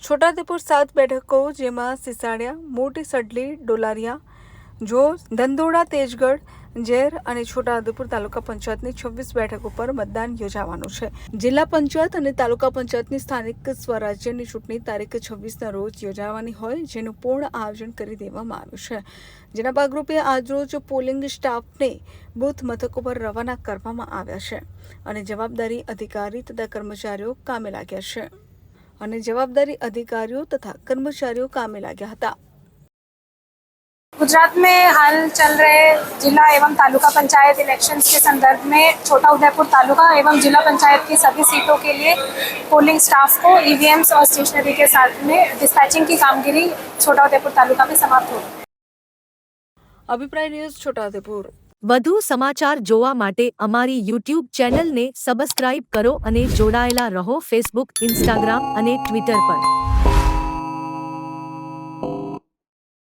છોટાઉદેપુર 7 બેઠકો, જેમાં સિસાડિયા, મોટી સડલી, ડોલારિયા, જોર, ધંધોડા, તેજગઢ, ઝેર અને છોટાઉદેપુર તાલુકા પંચાયતની 26 બેઠકો પર મતદાન યોજાવાનું છે. જિલ્લા પંચાયત અને તાલુકા પંચાયતની સ્થાનિક સ્વરાજ્યની ચૂંટણી તારીખ 26ના રોજ યોજાવાની હોય, જેનું પૂર્ણ આયોજન કરી દેવામાં આવ્યું છે. જેના ભાગરૂપે આજરોજ પોલિંગ સ્ટાફને બૂથ મથકો પર રવાના કરવામાં આવ્યા છે અને જવાબદારી અધિકારી તથા કર્મચારીઓ કામે લાગ્યા હતા. गुजरात में हाल चल रहे जिला एवं तालुका पंचायत इलेक्शंस के संदर्भ में छोटाउदेपुर तालुका एवं जिला पंचायत की सभी सीटों के लिए पोलिंग स्टाफ को ईवीएम्स और स्टेशनरी के साथ में डिस्पैचिंग की कामगिरी छोटाउदेपुर तालुका में समाप्त हो गई। અભિપ્રાય ન્યૂઝ, છોટાઉદેપુર। વધુ સમાચાર જોવા માટે અમારી યુટ્યુબ ચેનલને સબસ્ક્રાઇબ કરો અને જોડાયેલા રહો ફેસબુક, ઇન્સ્ટાગ્રામ અને ટ્વિટર પર।